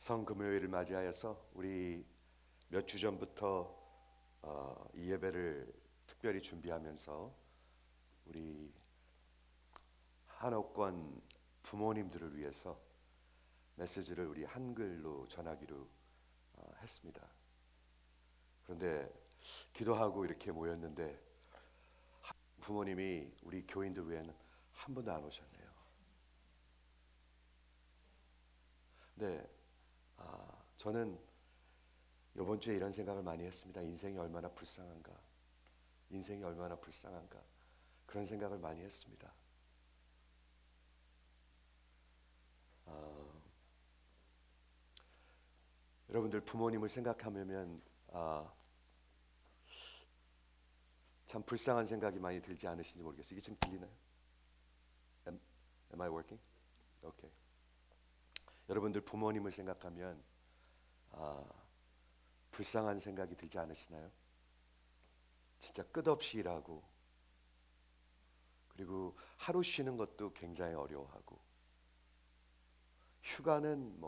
성금요일을 맞이하여서 우리 몇 주 전부터 이 예배를 특별히 준비하면서 우리 한옥권 부모님들을 위해서 메시지를 우리 한글로 전하기로 했습니다. 그런데 기도하고 이렇게 모였는데 부모님이 우리 교인들 외에는 한 분도 안 오셨네요. 근데 저는 이번 주에 이런 생각을 많이 했습니다. 인생이 얼마나 불쌍한가. 인생이 얼마나 불쌍한가. 그런 생각을 많이 했습니다. 여러분들 부모님을 생각하면 참 불쌍한 생각이 많이 들지 않으신지 모르겠어요. 이게 지금 들리나요? Am I working? Okay. 여러분들 부모님을 생각하면 불쌍한 생각이 들지 않으시나요? 진짜 끝없이 일하고 그리고 하루 쉬는 것도 굉장히 어려워하고 휴가는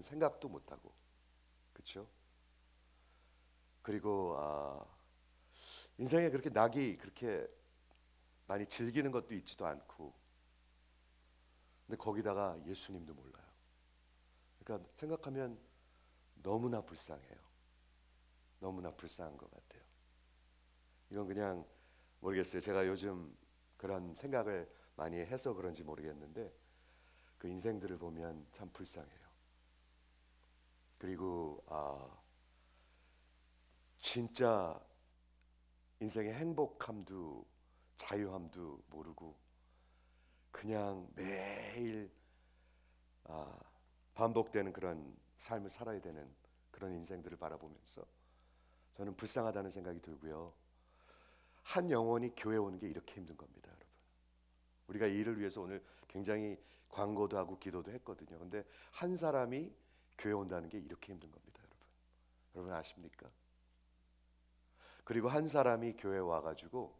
생각도 못하고 그렇죠? 그리고 인생에 그렇게 낙이 그렇게 많이 즐기는 것도 있지도 않고 근데 거기다가 예수님도 몰라요. 그러니까 생각하면 너무나 불쌍해요. 너무나 불쌍한 것 같아요. 이건 그냥 모르겠어요. 제가 요즘 그런 생각을 많이 해서 그런지 모르겠는데 그 인생들을 보면 참 불쌍해요. 그리고 진짜 인생의 행복함도 자유함도 모르고 그냥 매일 반복되는 그런 삶을 살아야 되는 그런 인생들을 바라보면서 저는 불쌍하다는 생각이 들고요. 한 영혼이 교회 오는 게 이렇게 힘든 겁니다, 여러분. 우리가 이 일을 위해서 오늘 굉장히 광고도 하고 기도도 했거든요. 근데 한 사람이 교회 온다는 게 이렇게 힘든 겁니다, 여러분. 여러분 아십니까? 그리고 한 사람이 교회 와가지고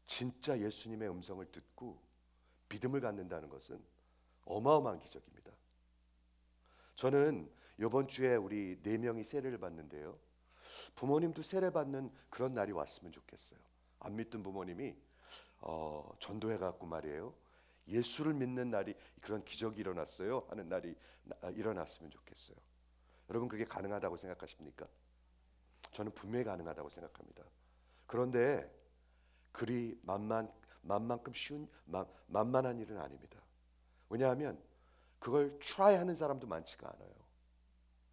진짜 예수님의 음성을 듣고 믿음을 갖는다는 것은 어마어마한 기적입니다. 저는 이번 주에 우리 4명이 세례를 받는데요. 부모님도 세례 받는 그런 날이 왔으면 좋겠어요. 안 믿던 부모님이 전도해 갖고 말이에요. 예수를 믿는 날이 그런 기적이 일어났어요 하는 날이 일어났으면 좋겠어요. 여러분 그게 가능하다고 생각하십니까? 저는 분명히 가능하다고 생각합니다. 그런데 그리 만만큼 쉬운 만만한 일은 아닙니다. 왜냐하면 그걸 try 하는 사람도 많지가 않아요.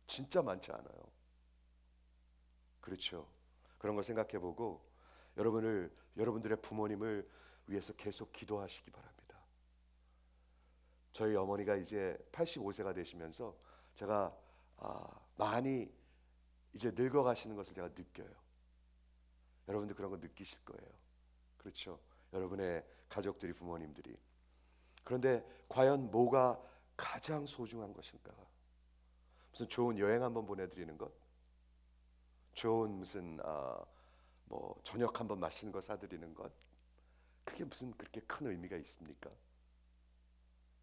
진짜 많지 않아요. 그렇죠. 그런 걸 생각해 보고 여러분들의 부모님을 위해서 계속 기도하시기 바랍니다. 저희 어머니가 이제 85세가 되시면서 제가 많이 이제 늙어가시는 것을 제가 느껴요. 여러분들 그런 거 느끼실 거예요. 그렇죠. 여러분의 가족들이 부모님들이. 그런데 과연 뭐가 가장 소중한 것일까? 무슨 좋은 여행 한번 보내드리는 것, 좋은 무슨 뭐 저녁 한번 맛있는 거 사드리는 것, 그게 무슨 그렇게 큰 의미가 있습니까?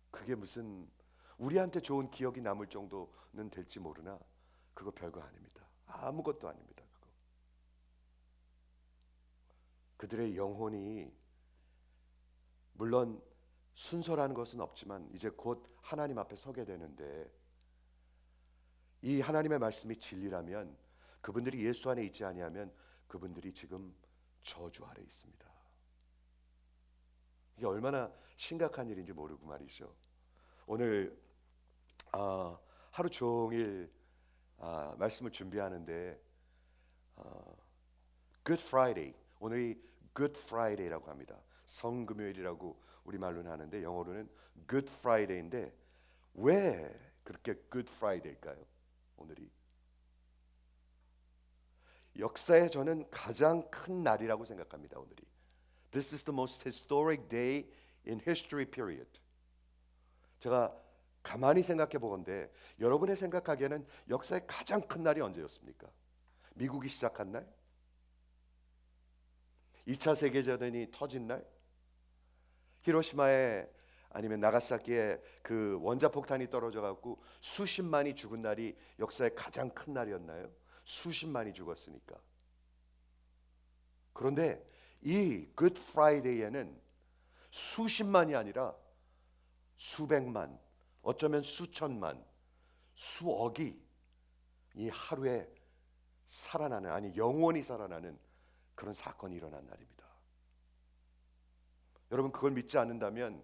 그게 무슨 우리한테 좋은 기억이 남을 정도는 될지 모르나 그거 별거 아닙니다. 아무것도 아닙니다. 그거. 그들의 영혼이 물론 순서라는 것은 없지만 이제 곧 하나님 앞에 서게 되는데 이 하나님의 말씀이 진리라면 그분들이 예수 안에 있지 아니하면 그분들이 지금 저주 아래 있습니다. 이게 얼마나 심각한 일인지 모르고 말이죠. 오늘 하루 종일 말씀을 준비하는데 Good Friday, 오늘이 Good Friday라고 합니다. 성금요일이라고 우리말로는 하는데 영어로는 Good Friday인데 왜 그렇게 Good Friday일까요? 오늘이 역사에 저는 가장 큰 날이라고 생각합니다. 오늘이 This is the most historic day in history period. 제가 가만히 생각해 보건데 여러분의 생각하기에는 역사의 가장 큰 날이 언제였습니까? 미국이 시작한 날? 2차 세계대전이 터진 날? 히로시마에 아니면 나가사키에 그 원자폭탄이 떨어져 갖고 수십만이 죽은 날이 역사의 가장 큰 날이었나요? 수십만이 죽었으니까. 그런데 이 굿 프라이데이에는 수십만이 아니라 수백만, 어쩌면 수천만, 수억이 이 하루에 살아나는, 아니 영원히 살아나는 그런 사건이 일어난 날입니다. 여러분, 그걸 믿지 않는다면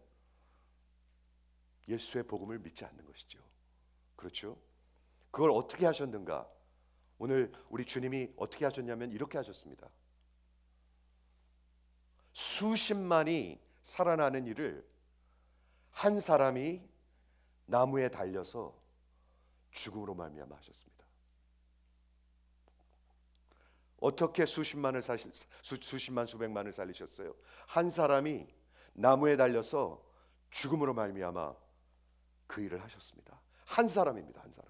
예수의 복음을 믿지 않는 것이죠. 그렇죠? 그걸 어떻게 하셨는가? 오늘 우리 주님이 어떻게 하셨냐면 이렇게 하셨습니다. 수십만이 살아나는 일을 한 사람이 나무에 달려서 죽음으로 말미암아 하셨습니다. 어떻게 수십만 수백만을 살리셨어요? 한 사람이 나무에 달려서 죽음으로 말미암아 그 일을 하셨습니다. 한 사람입니다. 한 사람.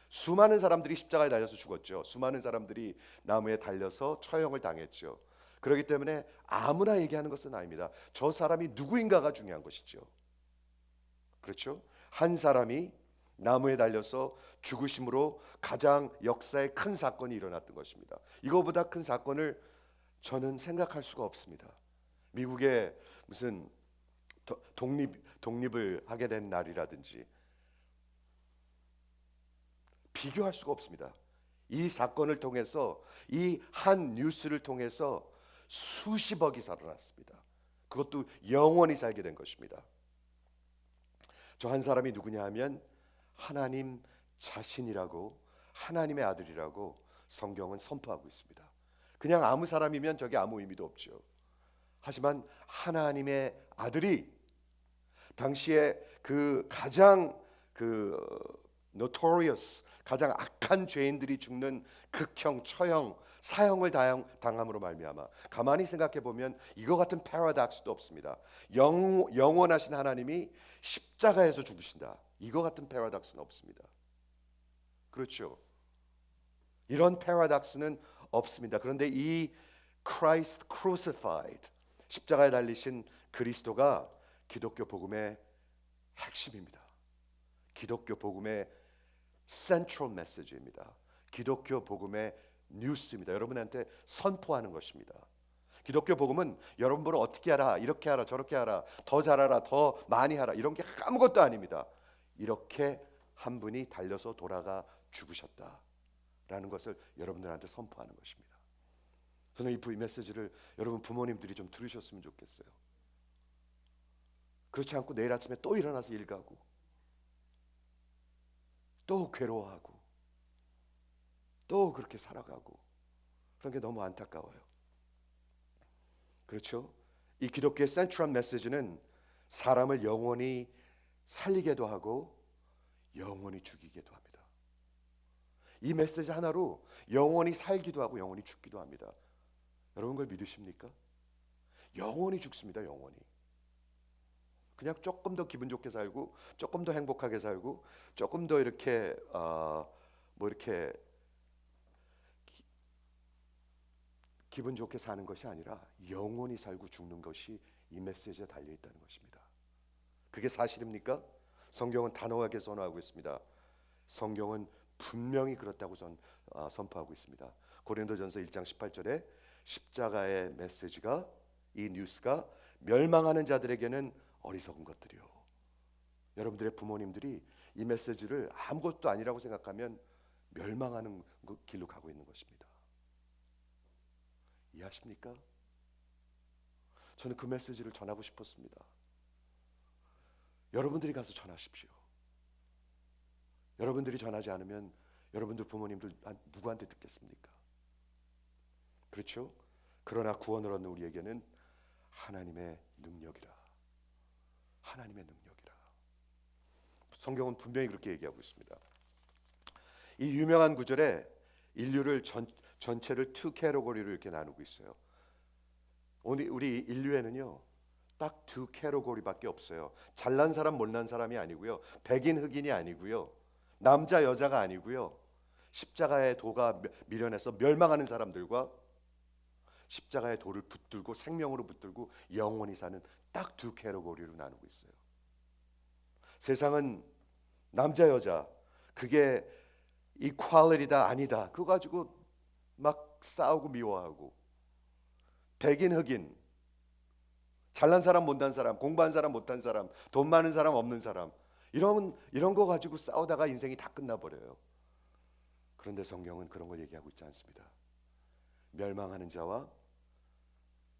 수많은 사람들이 십자가에 달려서 죽었죠. 수많은 사람들이 나무에 달려서 처형을 당했죠. 그렇기 때문에 아무나 얘기하는 것은 아닙니다. 저 사람이 누구인가가 중요한 것이죠. 그렇죠? 한 사람이 나무에 달려서 죽으심으로 가장 역사의 큰 사건이 일어났던 것입니다. 이거보다 큰 사건을 저는 생각할 수가 없습니다. 미국의 무슨 독립을 하게 된 날이라든지 비교할 수가 없습니다. 이 사건을 통해서, 이 한 뉴스를 통해서 수십억이 살아났습니다. 그것도 영원히 살게 된 것입니다. 저 한 사람이 누구냐 하면 하나님 자신이라고, 하나님의 아들이라고 성경은 선포하고 있습니다. 그냥 아무 사람이면 저게 아무 의미도 없죠. 하지만 하나님의 아들이 당시에 그 가장 notorious, 가장 악한 죄인들이 죽는 극형, 처형, 사형을 당함으로 말미암아, 가만히 생각해 보면 이거 같은 패러독스도 없습니다. 영원하신 하나님이 십자가에서 죽으신다. 이거 같은 패러독스는 없습니다. 그렇죠? 이런 패러독스는 없습니다. 그런데 이 Christ crucified, 십자가에 달리신 그리스도가 기독교 복음의 핵심입니다. 기독교 복음의 센트럴 메시지입니다. 기독교 복음의 뉴스입니다. 여러분한테 선포하는 것입니다. 기독교 복음은 여러분을 어떻게 하라, 이렇게 하라, 저렇게 하라, 더 잘하라, 더 많이 하라, 이런 게 아무것도 아닙니다. 이렇게 한 분이 달려서 돌아가 죽으셨다라는 것을 여러분들한테 선포하는 것입니다. 저는 이 메시지를 여러분 부모님들이 좀 들으셨으면 좋겠어요. 그렇지 않고 내일 아침에 또 일어나서 일 가고 또 괴로워하고 또 그렇게 살아가고, 그런 게 너무 안타까워요. 그렇죠? 이 기독교의 센트럴 메시지는 사람을 영원히 살리게도 하고 영원히 죽이게도 합니다. 이 메시지 하나로 영원히 살기도 하고 영원히 죽기도 합니다. 여러분 그걸 믿으십니까? 영원히 죽습니다. 영원히. 그냥 조금 더 기분 좋게 살고, 조금 더 행복하게 살고, 조금 더 이렇게 이렇게 기분 좋게 사는 것이 아니라 영원히 살고 죽는 것이 이 메시지에 달려 있다는 것입니다. 그게 사실입니까? 성경은 단호하게 선언하고 있습니다. 성경은 분명히 그렇다고 선포하고 있습니다. 고린도전서 1장 18절에 십자가의 메시지가, 이 뉴스가 멸망하는 자들에게는 어리석은 것들이요. 여러분들의 부모님들이 이 메시지를 아무것도 아니라고 생각하면 멸망하는 길로 가고 있는 것입니다. 이해하십니까? 저는 그 메시지를 전하고 싶었습니다. 여러분들이 가서 전하십시오. 여러분들이 전하지 않으면 여러분들 부모님들 누구한테 듣겠습니까? 그렇죠? 그러나 구원을 얻는 우리에게는 하나님의 능력이라. 하나님의 능력이라. 성경은 분명히 그렇게 얘기하고 있습니다. 이 유명한 구절에 인류를 전체를 투 캐러고리로 이렇게 나누고 있어요. 우리 인류에는요 딱 두 캐러고리밖에 없어요. 잘난 사람 못난 사람이 아니고요, 백인 흑인이 아니고요, 남자 여자가 아니고요, 십자가의 도가 미련해서 멸망하는 사람들과 십자가의 돌을 붙들고 생명으로 붙들고 영원히 사는 딱 두 캐러고리로 나누고 있어요. 세상은 남자 여자 그게 이퀄리티다 아니다 그거 가지고 막 싸우고 미워하고, 백인 흑인, 잘난 사람 못난 사람, 공부한 사람 못한 사람, 돈 많은 사람 없는 사람, 이런 거 가지고 싸우다가 인생이 다 끝나버려요. 그런데 성경은 그런 걸 얘기하고 있지 않습니다. 멸망하는 자와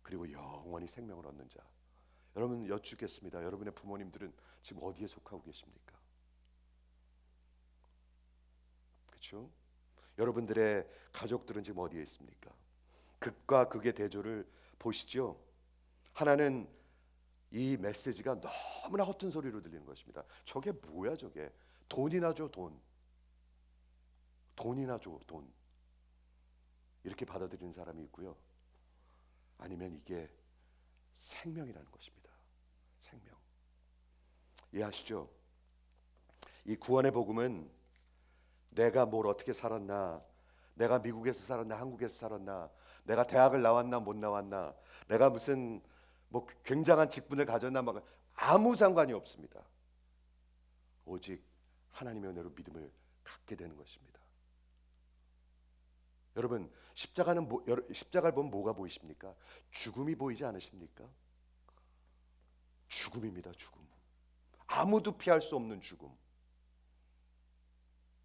그리고 영원히 생명을 얻는 자. 여러분 여쭙겠습니다. 여러분의 부모님들은 지금 어디에 속하고 계십니까? 그렇죠? 여러분들의 가족들은 지금 어디에 있습니까? 극과 극의 대조를 보시죠. 하나는 이 메시지가 너무나 허튼 소리로 들리는 것입니다. 저게 뭐야 저게? 돈이나 줘 돈. 돈이나 줘 돈. 이렇게 받아들이는 사람이 있고요. 아니면 이게 생명이라는 것입니다. 생명. 이해하시죠? 이 구원의 복음은 내가 뭘 어떻게 살았나, 내가 미국에서 살았나 한국에서 살았나, 내가 대학을 나왔나 못 나왔나, 내가 무슨 뭐 굉장한 직분을 가졌나 막 아무 상관이 없습니다. 오직 하나님의 은혜로 믿음을 갖게 되는 것입니다. 여러분 십자가를 보면 뭐가 보이십니까? 죽음이 보이지 않으십니까? 죽음입니다. 죽음. 아무도 피할 수 없는 죽음.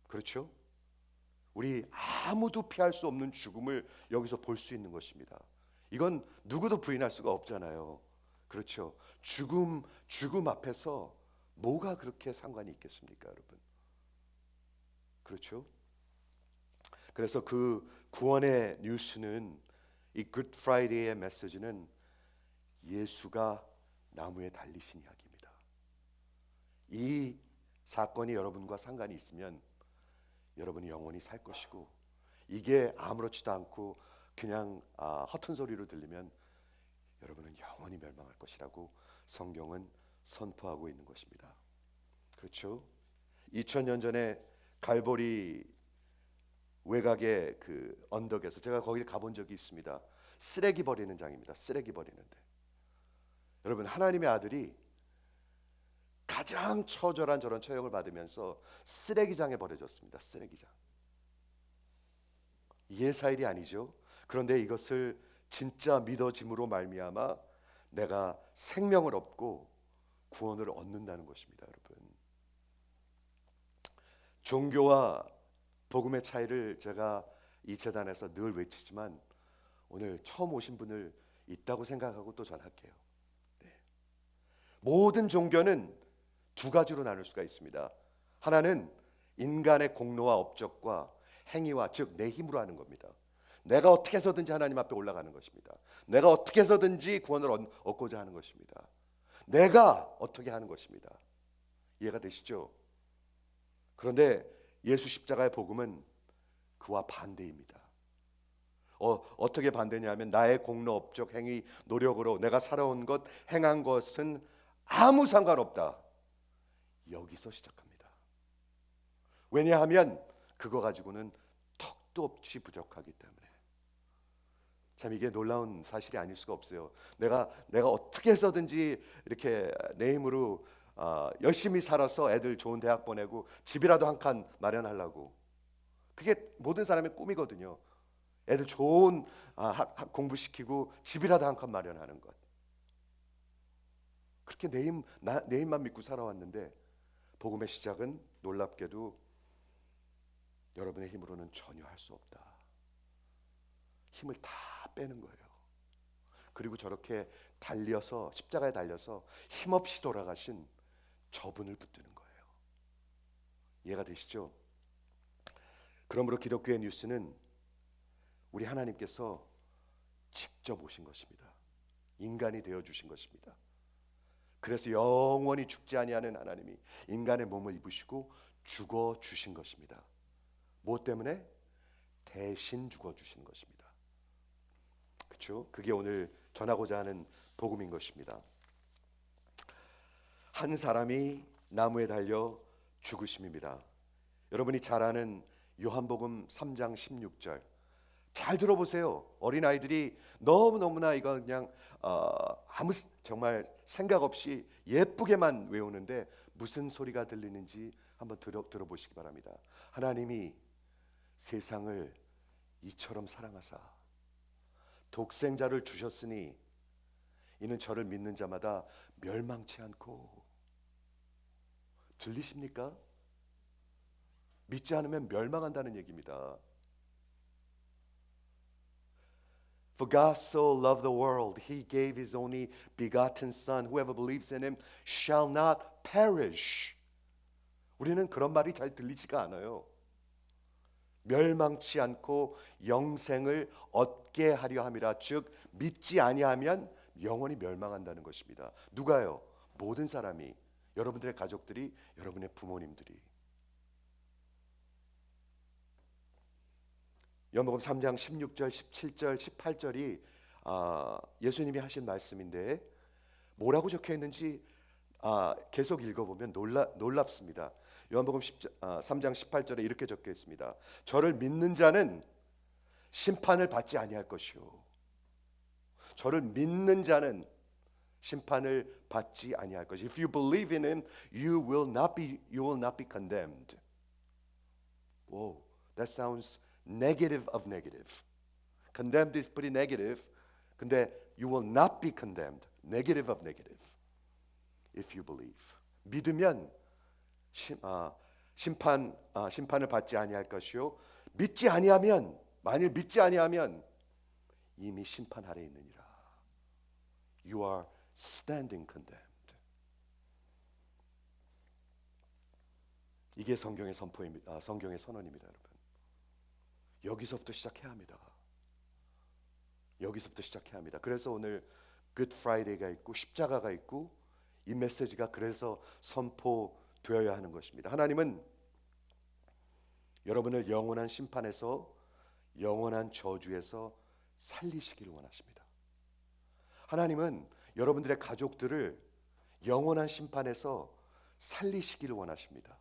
그렇죠? 우리 아무도 피할 수 없는 죽음을 여기서 볼 수 있는 것입니다. 이건 누구도 부인할 수가 없잖아요. 그렇죠? 죽음 앞에서 뭐가 그렇게 상관이 있겠습니까, 여러분? 그렇죠? 그래서 그 구원의 뉴스는, 이 굿 프라이데이의 메시지는 예수가 나무에 달리신 이야기입니다. 이 사건이 여러분과 상관이 있으면 여러분이 영원히 살 것이고, 이게 아무렇지도 않고 그냥 허튼 소리로 들리면 여러분은 영원히 멸망할 것이라고 성경은 선포하고 있는 것입니다. 그렇죠? 2000년 전에 갈보리 외곽의 그 언덕에서 제가 거기 가본 적이 있습니다. 쓰레기 버리는 장입니다. 쓰레기 버리는데, 여러분 하나님의 아들이 가장 처절한 저런 처형을 받으면서 쓰레기장에 버려졌습니다. 쓰레기장. 예사일이 아니죠. 그런데 이것을 진짜 믿어짐으로 말미암아 내가 생명을 얻고 구원을 얻는다는 것입니다. 여러분, 종교와 복음의 차이를 제가 이 재단에서 늘 외치지만 오늘 처음 오신 분을 있다고 생각하고 또 전할게요. 네. 모든 종교는 두 가지로 나눌 수가 있습니다. 하나는 인간의 공로와 업적과 행위와, 즉 내 힘으로 하는 겁니다. 내가 어떻게 해서든지 하나님 앞에 올라가는 것입니다. 내가 어떻게 해서든지 구원을 얻고자 하는 것입니다. 내가 어떻게 하는 것입니다. 이해가 되시죠? 그런데 예수 십자가의 복음은 그와 반대입니다. 어떻게 반대냐면 나의 공로, 업적, 행위, 노력으로 내가 살아온 것, 행한 것은 아무 상관없다. 여기서 시작합니다. 왜냐하면 그거 가지고는 턱도 없이 부족하기 때문에. 참 이게 놀라운 사실이 아닐 수가 없어요. 내가 어떻게 해서든지 이렇게 내 힘으로 열심히 살아서 애들 좋은 대학 보내고 집이라도 한 칸 마련하려고, 그게 모든 사람의 꿈이거든요. 애들 좋은 공부시키고 집이라도 한 칸 마련하는 것. 그렇게 내 힘만 믿고 살아왔는데 복음의 시작은 놀랍게도 여러분의 힘으로는 전혀 할 수 없다. 힘을 다 빼는 거예요. 그리고 저렇게 달려서 십자가에 달려서 힘없이 돌아가신 저분을 붙드는 거예요. 이해가 되시죠? 그러므로 기독교의 뉴스는 우리 하나님께서 직접 오신 것입니다. 인간이 되어 주신 것입니다. 그래서 영원히 죽지 아니하는 하나님이 인간의 몸을 입으시고 죽어 주신 것입니다. 무엇 때문에? 대신 죽어 주신 것입니다. 그렇죠? 그게 오늘 전하고자 하는 복음인 것입니다. 한 사람이 나무에 달려 죽으심입니다. 여러분이 잘 아는 요한복음 3장 16절, 잘 들어보세요. 어린아이들이 너무너무나 이거 그냥 정말 생각 없이 예쁘게만 외우는데 무슨 소리가 들리는지 한번 들어보시기 바랍니다. 하나님이 세상을 이처럼 사랑하사 독생자를 주셨으니 이는 저를 믿는 자마다 멸망치 않고. 들리십니까? 믿지 않으면 멸망한다는 얘기입니다. For God so loved the world, He gave His only begotten Son. Whoever believes in Him shall not perish. 우리는 그런 말이 잘 들리지가 않아요. 멸망치 않고 영생을 얻게 하려 함이라. 즉 믿지 아니하면 영원히 멸망한다는 것입니다. 누가요? 모든 사람이, 여러분들의 가족들이, 여러분의 부모님들이. 요한복음 3장 16절, 17절, 18절이 예수님이 하신 말씀인데 뭐라고 적혀 있는지 계속 읽어보면 놀랍습니다. 요한복음 3장 18절에 이렇게 적혀 있습니다. 저를 믿는 자는 심판을 받지 아니할 것이요. 저를 믿는 자는 심판을 받지 아니할 것이. If you believe in him, you will not be condemned. Whoa, that sounds negative of negative. Condemned is pretty negative. 근데 you will not be condemned. Negative of negative. If you believe. 믿으면 심판을 받지 아니할 것이요. 믿지 아니하면, 만일 믿지 아니하면 이미 심판 아래 있느니라. You are standing condemned. 이게 성경의 선포입니다. 성경의 선언입니다, 여러분. 여기서부터 시작해야 합니다. 여기서부터 시작해야 합니다. 그래서 오늘 Good Friday가 있고 십자가가 있고 이 메시지가 그래서 선포되어야 하는 것입니다. 하나님은 여러분을 영원한 심판에서, 영원한 저주에서 살리시기를 원하십니다. 하나님은 여러분들의 가족들을 영원한 심판에서 살리시기를 원하십니다.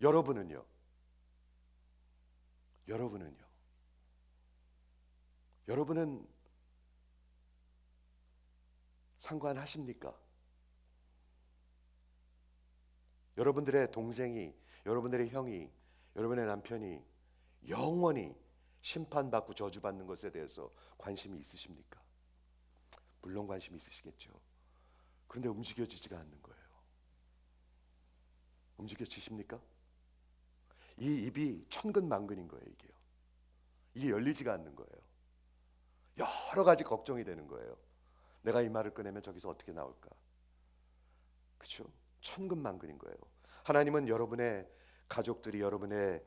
여러분은요? 여러분은 상관하십니까? 여러분들의 동생이, 여러분들의 형이, 여러분의 남편이 영원히 심판받고 저주받는 것에 대해서 관심이 있으십니까? 물론 관심이 있으시겠죠. 그런데 움직여지지가 않는 거예요. 움직여지십니까? 이 입이 천근만근인 거예요. 이게 열리지가 않는 거예요. 여러 가지 걱정이 되는 거예요. 내가 이 말을 꺼내면 저기서 어떻게 나올까? 그렇죠? 천근만근인 거예요. 하나님은 여러분의 가족들이, 여러분의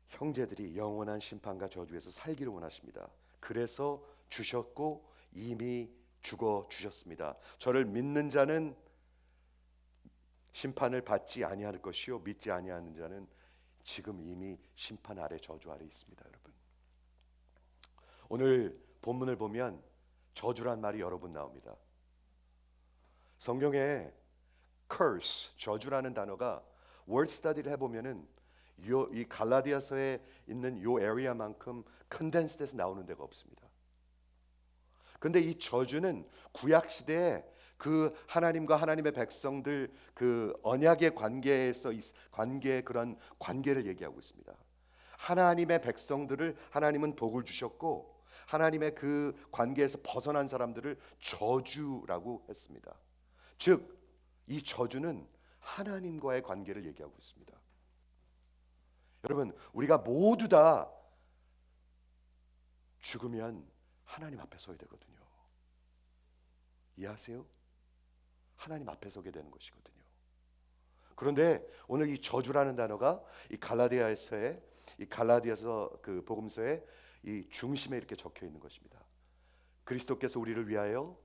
형제들이 영원한 심판과 저주에서 살기를 원하십니다. 그래서 주셨고 이미 죽어 주셨습니다. 저를 믿는 자는 심판을 받지 아니할 것이요 믿지 아니하는 자는 지금 이미 심판 아래, 저주 아래 있습니다. 여러분, 오늘 본문을 보면 저주란 말이 여러 번 나옵니다. 성경에 curse, 저주라는 단어가 word study를 해보면은 이 갈라디아서에 있는 요 에리아만큼 컨덴스돼서 나오는 데가 없습니다. 그런데 이 저주는 구약 시대에 그 하나님과 하나님의 백성들 그 언약의 관계의 그런 관계를 얘기하고 있습니다. 하나님의 백성들을 하나님은 복을 주셨고 하나님의 그 관계에서 벗어난 사람들을 저주라고 했습니다. 즉, 이 저주는 하나님과의 관계를 얘기하고 있습니다. 여러분, 우리가 모두 다 죽으면 하나님 앞에 서야 되거든요. 이해하세요? 하나님 앞에 서게 되는 것이거든요. 그런데 오늘 이 저주라는 단어가 이 갈라디아서 그 복음서의 이 중심에 이렇게 적혀 있는 것입니다. 그리스도께서 우리를 위하여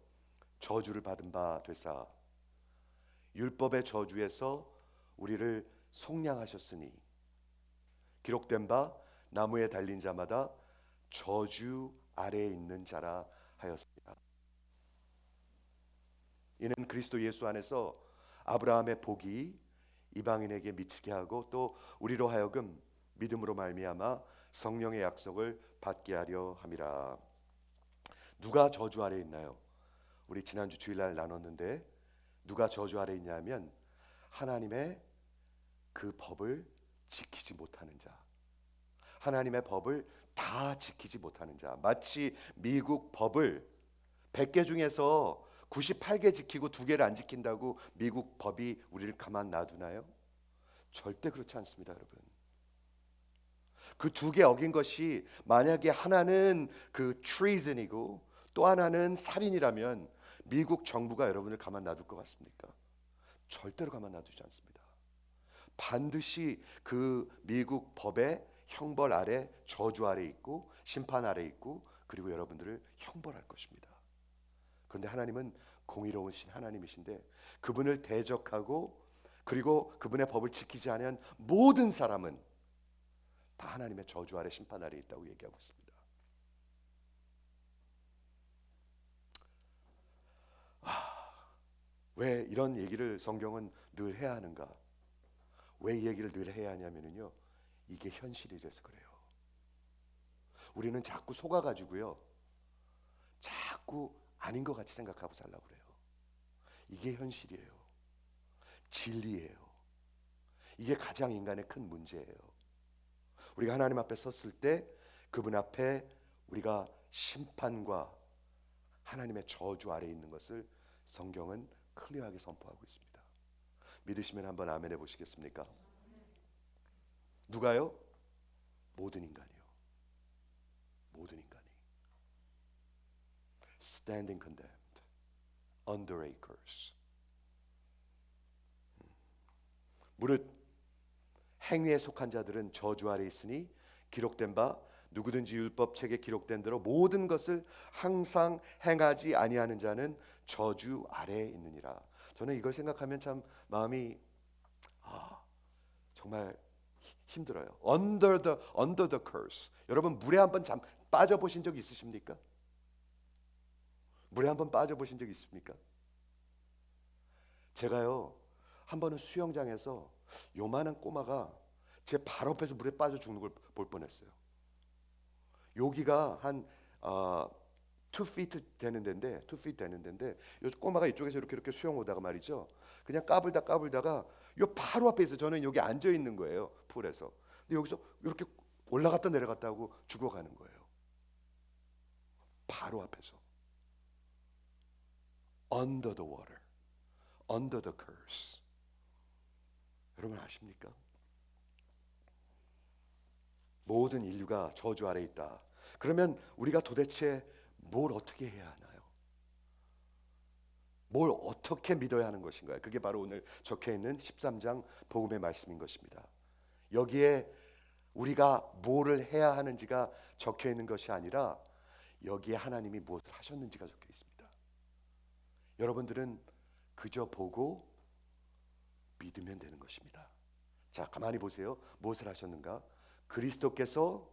저주를 받은 바 되사 율법의 저주에서 우리를 속량하셨으니 기록된 바 나무에 달린 자마다 저주 아래에 있는 자라 하였습니다. 이는 그리스도 예수 안에서 아브라함의 복이 이방인에게 미치게 하고 또 우리로 하여금 믿음으로 말미암아 성령의 약속을 받게 하려 함이라. 누가 저주 아래 있나요? 우리 지난주 주일날 나눴는데 누가 저주 아래 있냐면 하나님의 그 법을 지키지 못하는 자, 하나님의 법을 다 지키지 못하는 자. 마치 미국 법을 100개 중에서 98개 지키고 2개를 안 지킨다고 미국 법이 우리를 가만 놔두나요? 절대 그렇지 않습니다, 여러분. 그 2개 어긴 것이 만약에 하나는 그 treason이고 또 하나는 살인이라면 미국 정부가 여러분을 가만 놔둘 것 같습니까? 절대로 가만 놔두지 않습니다. 반드시 그 미국 법의 형벌 아래, 저주 아래 있고 심판 아래 있고 그리고 여러분들을 형벌할 것입니다. 그런데 하나님은 공의로우신 하나님이신데 그분을 대적하고 그리고 그분의 법을 지키지 않은 모든 사람은 다 하나님의 저주 아래 심판 아래 있다고 얘기하고 있습니다. 왜 이런 얘기를 성경은 늘 해야 하는가? 왜 이 얘기를 늘 해야 하냐면요, 이게 현실이라서 그래요. 우리는 자꾸 속아가지고요, 자꾸 아닌 것 같이 생각하고 살려고 그래요. 이게 현실이에요. 진리예요. 이게 가장 인간의 큰 문제예요. 우리가 하나님 앞에 섰을 때 그분 앞에 우리가 심판과 하나님의 저주 아래에 있는 것을 성경은 클리어하게 선포하고 있습니다. 믿으시면 한번 아멘 해보시겠습니까? 누가요? 모든 인간이요. 모든 인간이 standing condemned under a curse. 무릇 행위에 속한 자들은 저주 아래 있으니 기록된 바 누구든지 율법책에 기록된 대로 모든 것을 항상 행하지 아니하는 자는 저주 아래에 있느니라. 저는 이걸 생각하면 참 마음이 정말 힘들어요. Under the curse. 여러분 물에 한번 빠져 보신 적 있으십니까? 물에 한번 빠져 보신 적 있습니까? 제가요 한 번은 수영장에서 요만한 꼬마가 제 발 앞에서 물에 빠져 죽는 걸 볼 뻔했어요. 여기가 한 2feet 되는 데인데, 2feet 되는 데인데, 요 꼬마가 이쪽에서 이렇게 수영 오다가 말이죠. 그냥 까불다가 요 바로 앞에 있어. 저는 여기 앉아 있는 거예요, 풀에서. 근데 여기서 이렇게 올라갔다 내려갔다 하고 죽어가는 거예요. 바로 앞에서. Under the water, under the curse. 여러분 아십니까? 모든 인류가 저주 아래 있다. 그러면 우리가 도대체 뭘 어떻게 해야 하나요? 뭘 어떻게 믿어야 하는 것인가요? 그게 바로 오늘 적혀 있는 13장 복음의 말씀인 것입니다. 여기에 우리가 뭐를 해야 하는지가 적혀 있는 것이 아니라 여기에 하나님이 무엇을 하셨는지가 적혀 있습니다. 여러분들은 그저 보고 믿으면 되는 것입니다. 자, 가만히 보세요. 무엇을 하셨는가? 그리스도께서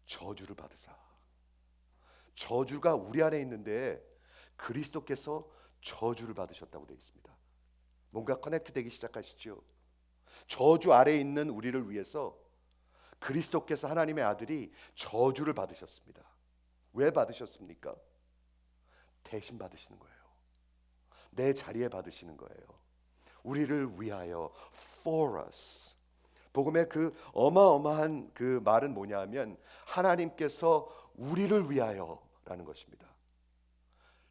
저주를 받으사. 저주가 우리 안에 있는데 그리스도께서 저주를 받으셨다고 되어 있습니다. 뭔가 커넥트 되기 시작하시죠. 저주 아래에 있는 우리를 위해서 그리스도께서 하나님의 아들이 저주를 받으셨습니다. 왜 받으셨습니까? 대신 받으시는 거예요. 내 자리에 받으시는 거예요. 우리를 위하여, for us. 복음의 그 어마어마한 그 말은 뭐냐 하면 하나님께서 우리를 위하여라는 것입니다.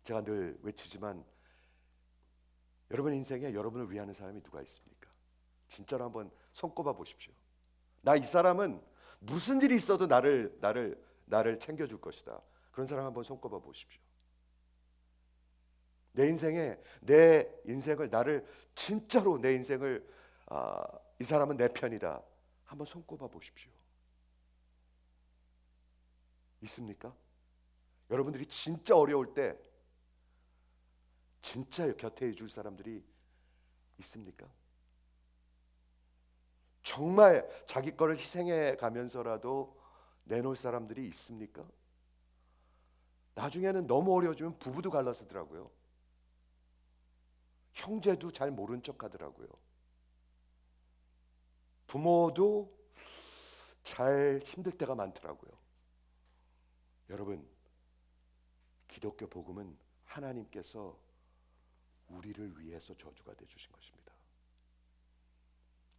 제가 늘 외치지만 여러분 인생에 여러분을 위하는 사람이 누가 있습니까? 진짜로 한번 손꼽아 보십시오. 나 이 사람은 무슨 일이 있어도 나를 챙겨줄 것이다. 그런 사람 한번 손꼽아 보십시오. 내 인생을 나를 진짜로 내 인생을 이 사람은 내 편이다. 한번 손꼽아 보십시오. 있습니까? 여러분들이 진짜 어려울 때 진짜 곁에 해줄 사람들이 있습니까? 정말 자기 거를 희생해 가면서라도 내놓을 사람들이 있습니까? 나중에는 너무 어려워지면 부부도 갈라서더라고요. 형제도 잘 모른 척 하더라고요. 부모도 잘 힘들 때가 많더라고요. 여러분, 기독교 복음은 하나님께서 우리를 위해서 저주가 돼 주신 것입니다.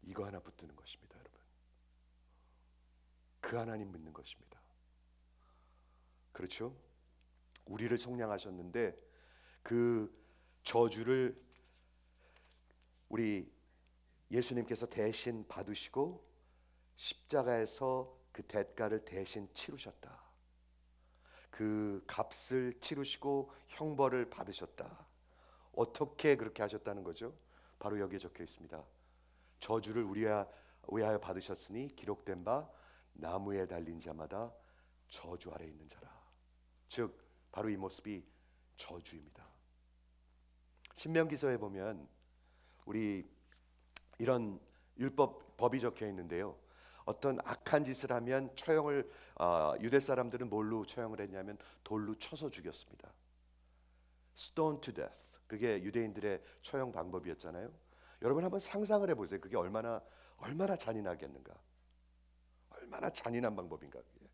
이거 하나 붙드는 것입니다, 여러분. 그 하나님 믿는 것입니다. 그렇죠? 우리를 속량하셨는데 그 저주를 우리 예수님께서 대신 받으시고 십자가에서 그 대가를 대신 치르셨다. 그 값을 치르시고 형벌을 받으셨다. 어떻게 그렇게 하셨다는 거죠? 바로 여기에 적혀 있습니다. 저주를 위하여 받으셨으니 기록된 바 나무에 달린 자마다 저주 아래 있는 자라. 즉 바로 이 모습이 저주입니다. 신명기서에 보면 우리 이런 법이 적혀 있는데요. 어떤 악한 짓을 하면 처형을 유대 사람들은 뭘로 처형을 했냐면 돌로 쳐서 죽였습니다. Stone to death. 그게 유대인들의 처형 방법이었잖아요. 여러분 한번 상상을 해보세요. 그게 얼마나 잔인하겠는가. 얼마나 잔인한 방법인가. 그게.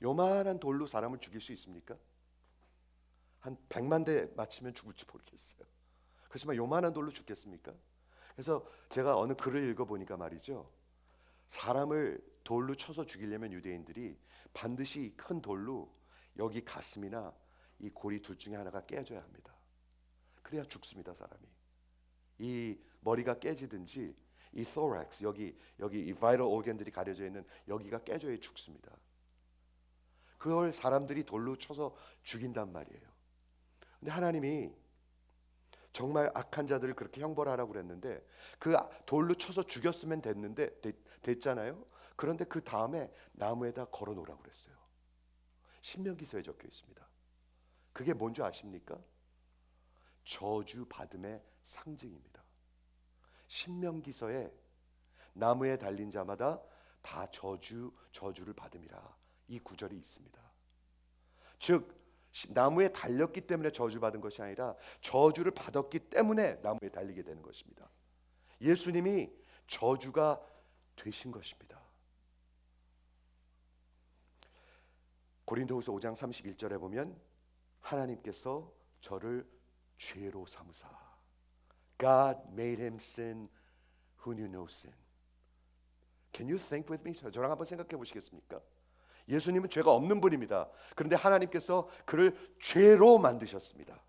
요만한 돌로 사람을 죽일 수 있습니까? 한 100만 대 맞추면 죽을지 모르겠어요. 그렇지만 요만한 돌로 죽겠습니까? 그래서 제가 어느 글을 읽어보니까 말이죠, 사람을 돌로 쳐서 죽이려면 유대인들이 반드시 큰 돌로 여기 가슴이나 이 고리 둘 중에 하나가 깨져야 합니다. 그래야 죽습니다, 사람이. 이 머리가 깨지든지 이 thorax, 여기 이 vital organ들이 가려져 있는 여기가 깨져야 죽습니다. 그걸 사람들이 돌로 쳐서 죽인단 말이에요. 근데 하나님이 정말 악한 자들을 그렇게 형벌하라고 그랬는데 그 돌로 쳐서 죽였으면 됐잖아요. 그런데 그 다음에 나무에다 걸어 놓으라고 그랬어요. 신명기서에 적혀 있습니다. 그게 뭔지 아십니까? 저주 받음의 상징입니다. 신명기서에 나무에 달린 자마다 다 저주를 받음이라 이 구절이 있습니다. 즉 나무에 달렸기 때문에 저주받은 것이 아니라 저주를 받았기 때문에 나무에 달리게 되는 것입니다. 예수님이 저주가 되신 것입니다. 고린도후서 5장 31절에 보면 하나님께서 저를 죄로 삼으사 God made him sin who knew no sin. Can you think with me? 저랑 한번 생각해 보시겠습니까? 예수님은 죄가 없는 분입니다. 그런데 하나님께서 그를 죄로 만드셨습니다.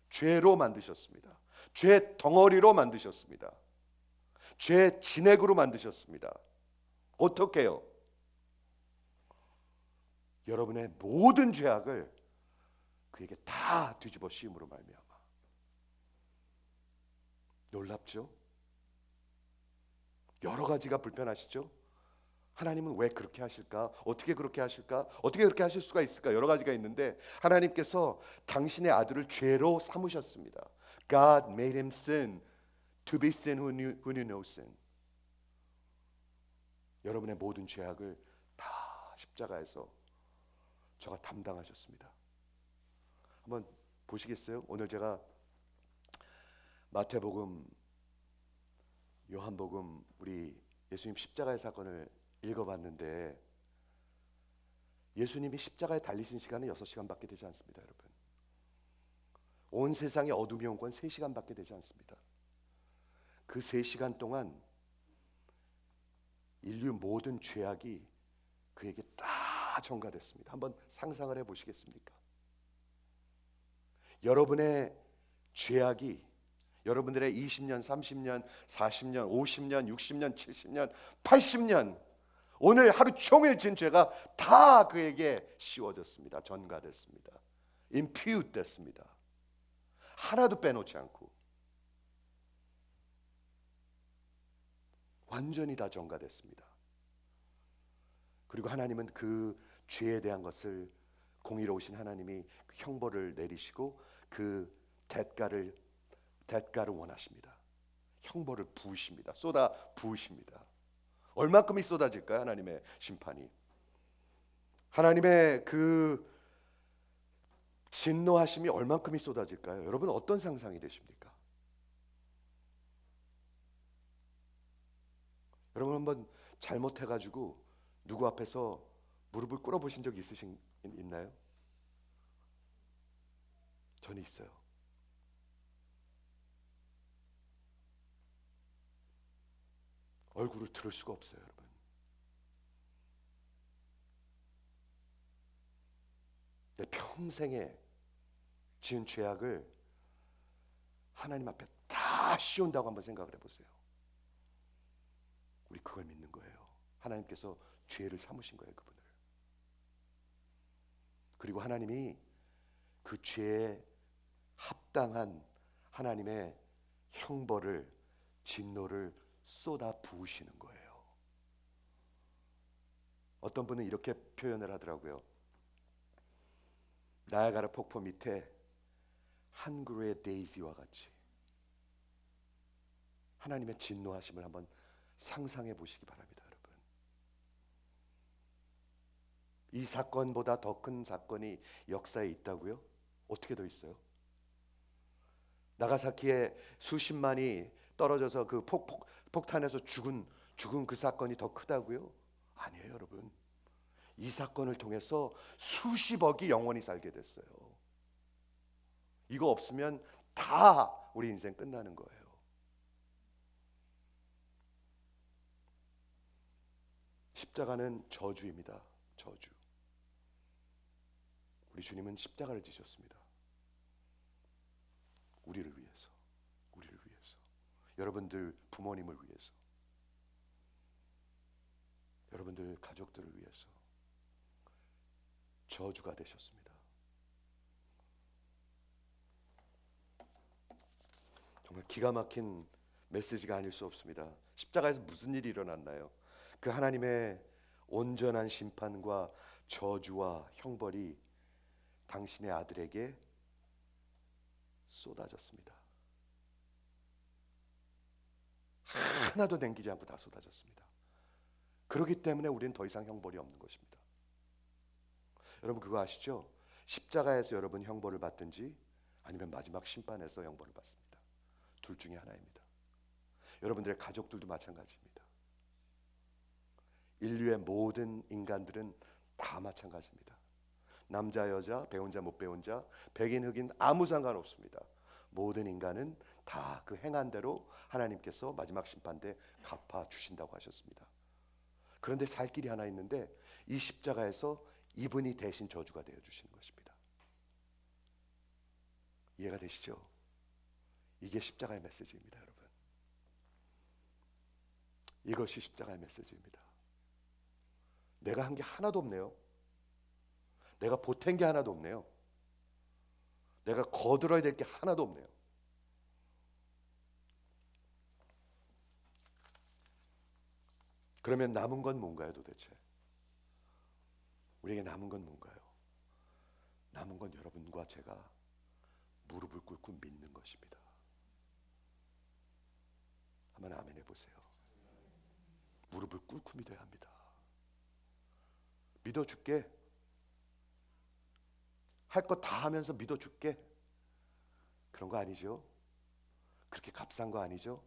죄로 만드셨습니다. 죄 덩어리로 만드셨습니다. 죄 진액으로 만드셨습니다. 어떻게요? 여러분의 모든 죄악을 그에게 다 뒤집어 씌움으로 말미암아. 놀랍죠? 여러 가지가 불편하시죠? 하나님은 왜 그렇게 하실까? 어떻게 그렇게 하실까? 어떻게 그렇게 하실 수가 있을까? 여러 가지가 있는데 하나님께서 당신의 아들을 죄로 삼으셨습니다. God made him sin to be sin who knew no sin. 여러분의 모든 죄악을 다 십자가에서 저가 담당하셨습니다. 한번 보시겠어요? 오늘 제가 마태복음, 요한복음, 우리 예수님 십자가의 사건을 읽어봤는데 예수님이 십자가에 달리신 시간은 6시간밖에 되지 않습니다, 여러분. 온 세상에 어둠이 온 건 3시간밖에 되지 않습니다. 그 3시간 동안 인류 모든 죄악이 그에게 다 전가됐습니다. 한번 상상을 해보시겠습니까? 여러분의 죄악이 여러분들의 20년, 30년, 40년, 50년, 60년, 70년, 80년 오늘 하루 종일 진 죄가 다 그에게 씌워졌습니다. 전가됐습니다. impute 됐습니다. 하나도 빼놓지 않고 완전히 다 전가됐습니다. 그리고 하나님은 그 죄에 대한 것을 공의로우신 하나님이 형벌을 내리시고 그 대가를 원하십니다. 형벌을 부으십니다. 쏟아 부으십니다. 얼마큼이 쏟아질까요? 하나님의 심판이. 하나님의 그 진노하심이 얼마큼이 쏟아질까요? 여러분 어떤 상상이 되십니까? 여러분 한번 잘못해가지고 누구 앞에서 무릎을 꿇어보신 적 있나요? 저는 있어요. 얼굴을 들을 수가 없어요, 여러분. 내 평생에 지은 죄악을 하나님 앞에 다 씌운다고 한번 생각을 해보세요. 우리 그걸 믿는 거예요. 하나님께서 죄를 삼으신 거예요, 그분을. 그리고 하나님이 그 죄에 합당한 하나님의 형벌을, 진노를 쏟아 부으시는 거예요. 어떤 분은 이렇게 표현을 하더라고요. 나야가라 폭포 밑에 한 그루의 데이지와 같이 하나님의 진노하심을 한번 상상해 보시기 바랍니다, 여러분. 이 사건보다 더 큰 사건이 역사에 있다고요? 어떻게 더 있어요? 나가사키에 수십만이 떨어져서 그 폭탄에서 죽은 그 사건이 더 크다고요? 아니에요, 여러분. 이 사건을 통해서 수십억이 영원히 살게 됐어요. 이거 없으면 다 우리 인생 끝나는 거예요. 십자가는 저주입니다. 저주. 우리 주님은 십자가를 지셨습니다. 우리를 위해서, 우리를 위해서, 여러분들 부모님을 위해서, 여러분들 가족들을 위해서 저주가 되셨습니다. 정말 기가 막힌 메시지가 아닐 수 없습니다. 십자가에서 무슨 일이 일어났나요? 그 하나님의 온전한 심판과 저주와 형벌이 당신의 아들에게 쏟아졌습니다. 하나도 남기지 않고 다 쏟아졌습니다. 그렇기 때문에 우리는 더 이상 형벌이 없는 것입니다. 여러분 그거 아시죠? 십자가에서 여러분 형벌을 받든지 아니면 마지막 심판에서 형벌을 받습니다. 둘 중에 하나입니다. 여러분들의 가족들도 마찬가지입니다. 인류의 모든 인간들은 다 마찬가지입니다. 남자, 여자, 배운 자, 못 배운 자, 백인, 흑인 아무 상관없습니다. 모든 인간은 다 그 행한 대로 하나님께서 마지막 심판 때 갚아 주신다고 하셨습니다. 그런데 살 길이 하나 있는데 이 십자가에서 이분이 대신 저주가 되어 주시는 것입니다. 이해가 되시죠? 이게 십자가의 메시지입니다, 여러분. 이것이 십자가의 메시지입니다. 내가 한 게 하나도 없네요. 내가 보탠 게 하나도 없네요. 내가 거들어야 될 게 하나도 없네요. 그러면 남은 건 뭔가요, 도대체? 우리에게 남은 건 뭔가요? 남은 건 여러분과 제가 무릎을 꿇고 믿는 것입니다. 한번 아멘 해보세요. 무릎을 꿇고 믿어야 합니다. 믿어줄게. 할 거 다 하면서 믿어줄게. 그런 거 아니죠? 그렇게 값싼 거 아니죠?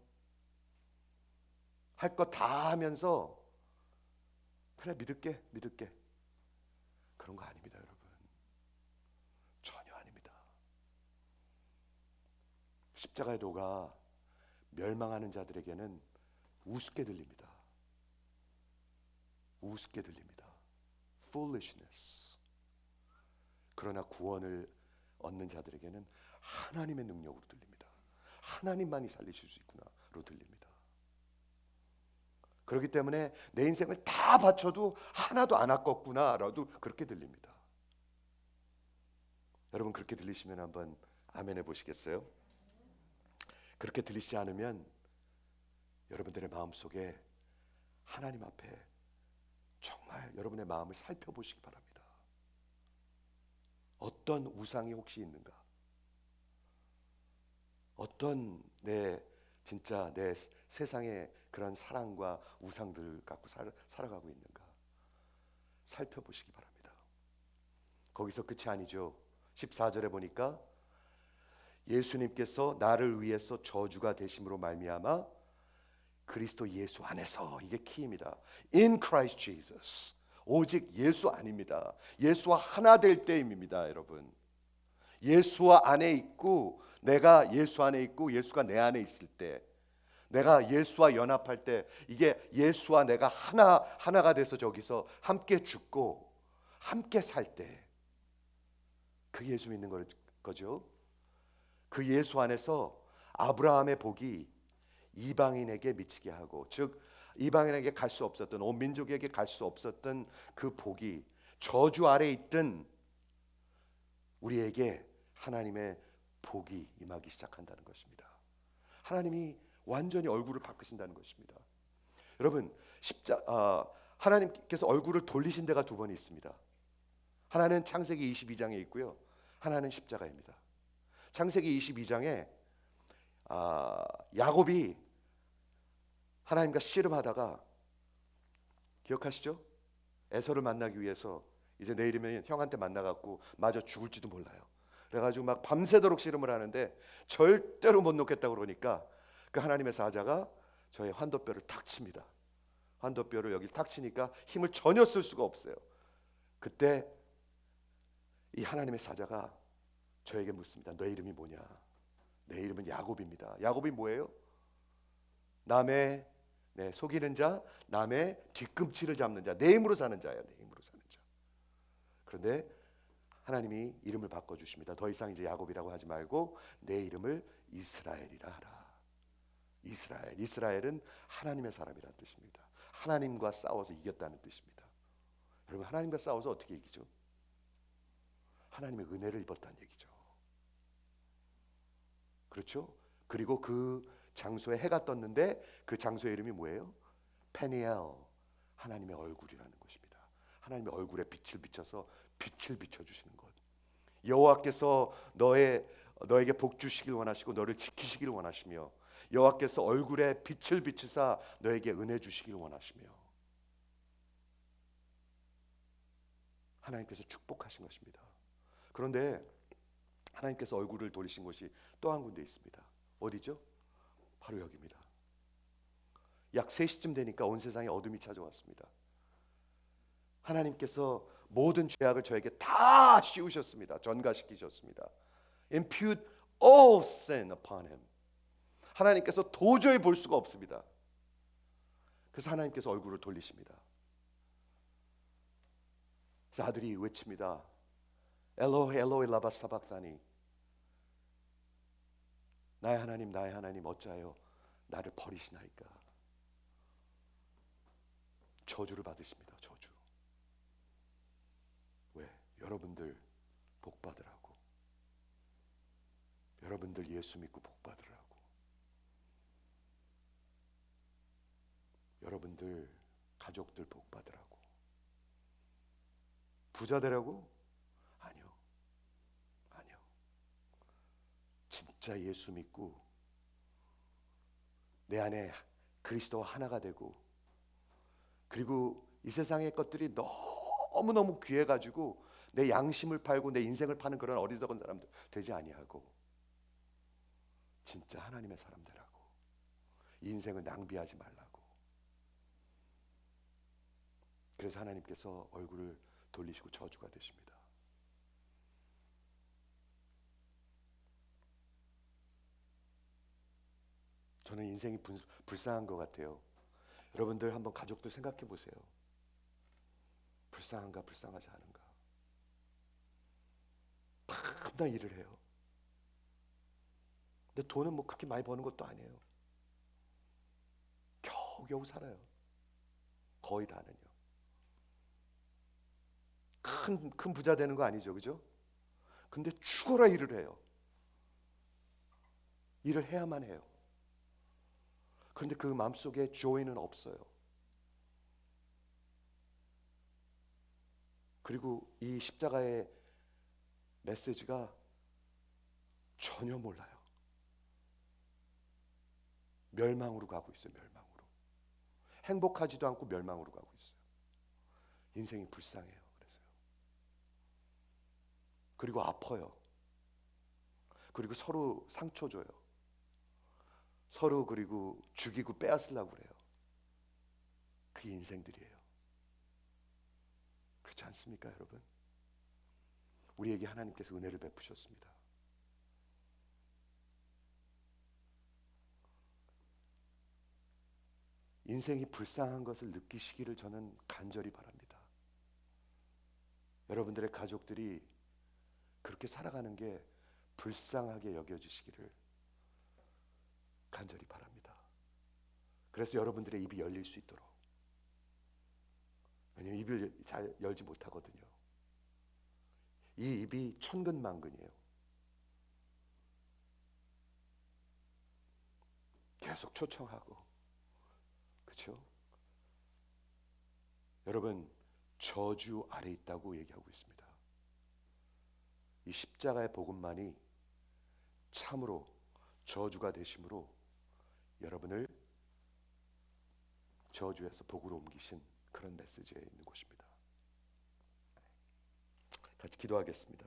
할 거 다 하면서 그래 믿을게 그런 거 아닙니다, 여러분. 전혀 아닙니다. 십자가의 도가 멸망하는 자들에게는 우습게 들립니다. 우습게 들립니다. foolishness. 그러나 구원을 얻는 자들에게는 하나님의 능력으로 들립니다. 하나님만이 살리실 수 있구나로 들립니다. 그렇기 때문에 내 인생을 다 바쳐도 하나도 안 아깝구나라도 그렇게 들립니다. 여러분 그렇게 들리시면 한번 아멘 해보시겠어요? 그렇게 들리지 않으면 여러분들의 마음속에 하나님 앞에 정말 여러분의 마음을 살펴보시기 바랍니다. 어떤 우상이 혹시 있는가? 어떤 진짜 내 세상의 그런 사랑과 우상들 갖고 살아가고 있는가? 살펴보시기 바랍니다. 거기서 끝이 아니죠. 14절에 보니까 예수님께서 나를 위해서 저주가 되심으로 말미암아 그리스도 예수 안에서, 이게 키입니다. In Christ Jesus. 오직 예수 아닙니다. 예수와 하나 될 때임입니다, 여러분. 예수와 안에 있고, 내가 예수 안에 있고 예수가 내 안에 있을 때, 내가 예수와 연합할 때, 이게 예수와 내가 하나가 돼서 저기서 함께 죽고 함께 살 때, 그게 예수 믿는 거죠. 그 예수 안에서 아브라함의 복이 이방인에게 미치게 하고, 즉 이방인에게 갈 수 없었던, 온 민족에게 갈 수 없었던 그 복이 저주 아래 있던 우리에게 하나님의 복이 임하기 시작한다는 것입니다. 하나님이 완전히 얼굴을 바꾸신다는 것입니다. 여러분, 하나님께서 얼굴을 돌리신 데가 두 번 있습니다. 하나는 창세기 22장에 있고요, 하나는 십자가입니다. 창세기 22장에 야곱이 하나님과 씨름하다가, 기억하시죠? 에서를 만나기 위해서 이제 내일이면 형한테 만나갖고 마저 죽을지도 몰라요. 그래가지고 막 밤새도록 씨름을 하는데 절대로 못 놓겠다고 그러니까 그 하나님의 사자가 저의 환도뼈를 탁 칩니다. 환도뼈를 여기 탁 치니까 힘을 전혀 쓸 수가 없어요. 그때 이 하나님의 사자가 저에게 묻습니다. 너 이름이 뭐냐? 내 이름은 야곱입니다. 야곱이 뭐예요? 남의 속이는 자, 남의 뒤꿈치를 잡는 자, 내 힘으로 사는 자예요. 내 힘으로 사는 자. 그런데 하나님이 이름을 바꿔주십니다. 더 이상 이제 야곱이라고 하지 말고 내 이름을 이스라엘이라 하라. 이스라엘은 하나님의 사람이라는 뜻입니다. 하나님과 싸워서 이겼다는 뜻입니다. 여러분, 하나님과 싸워서 어떻게 이기죠? 하나님의 은혜를 입었다는 얘기죠. 그렇죠? 그리고 그 장소에 해가 떴는데 그 장소의 이름이 뭐예요? 페니엘, 하나님의 얼굴이라는 것입니다. 하나님의 얼굴에 빛을 비춰서 빛을 비춰주시는 것. 여호와께서 너에게 복 주시길 원하시고 너를 지키시길 원하시며, 여호와께서 얼굴에 빛을 비추사 너에게 은혜 주시길 원하시며, 하나님께서 축복하신 것입니다. 그런데 하나님께서 얼굴을 돌리신 곳이 또 한 군데 있습니다. 어디죠? 바로 여기입니다. 약 3시쯤 되니까 온 세상에 어둠이 찾아왔습니다. 하나님께서 모든 죄악을 저에게 다 씌우셨습니다. 전가시키셨습니다. Impute all sin upon him. 하나님께서 도저히 볼 수가 없습니다. 그래서 하나님께서 얼굴을 돌리십니다. 그래서 아들이 외칩니다. 엘로히 엘로히 라바 사박다니, 나의 하나님 어찌하여 나를 버리시나이까. 저주를 받으십니다. 저주. 왜? 여러분들 복 받으라고. 여러분들 예수 믿고 복 받으라고. 여러분들 가족들 복 받으라고. 부자 되라고? 아니요. 진짜 예수 믿고 내 안에 그리스도와 하나가 되고, 그리고 이 세상의 것들이 너무너무 귀해가지고 내 양심을 팔고 내 인생을 파는 그런 어리석은 사람들 되지 아니하고, 진짜 하나님의 사람 되라고. 인생을 낭비하지 말라고. 그래서 하나님께서 얼굴을 돌리시고 저주가 되십니다. 저는 인생이 불쌍한 것 같아요. 여러분들 한번 가족들 생각해 보세요. 불쌍한가 불쌍하지 않은가. 밤낮 일을 해요. 근데 돈은 뭐 그렇게 많이 버는 것도 아니에요. 겨우겨우 살아요. 거의 다는요. 큰 부자 되는 거 아니죠, 그죠? 근데 죽어라 일을 해요. 일을 해야만 해요. 그런데 그 마음속에 조이는 없어요. 그리고 이 십자가의 메시지가 전혀 몰라요. 멸망으로 가고 있어요. 멸망으로. 행복하지도 않고 멸망으로 가고 있어요. 인생이 불쌍해요. 그래서요. 그리고 아파요. 그리고 서로 상처 줘요. 서로 그리고 죽이고 빼앗으려고 그래요. 그게 인생들이에요. 그렇지 않습니까, 여러분? 우리에게 하나님께서 은혜를 베푸셨습니다. 인생이 불쌍한 것을 느끼시기를 저는 간절히 바랍니다. 여러분들의 가족들이 그렇게 살아가는 게 불쌍하게 여겨지시기를 간절히 바랍니다. 그래서 여러분들의 입이 열릴 수 있도록. 왜냐하면 입을 잘 열지 못하거든요. 이 입이 천근만근이에요. 계속 초청하고, 그렇죠? 여러분, 저주 아래 있다고 얘기하고 있습니다. 이 십자가의 복음만이 참으로 저주가 되심으로 여러분을 저주에서 복으로 옮기신 그런 메시지에 있는 곳입니다. 같이 기도하겠습니다.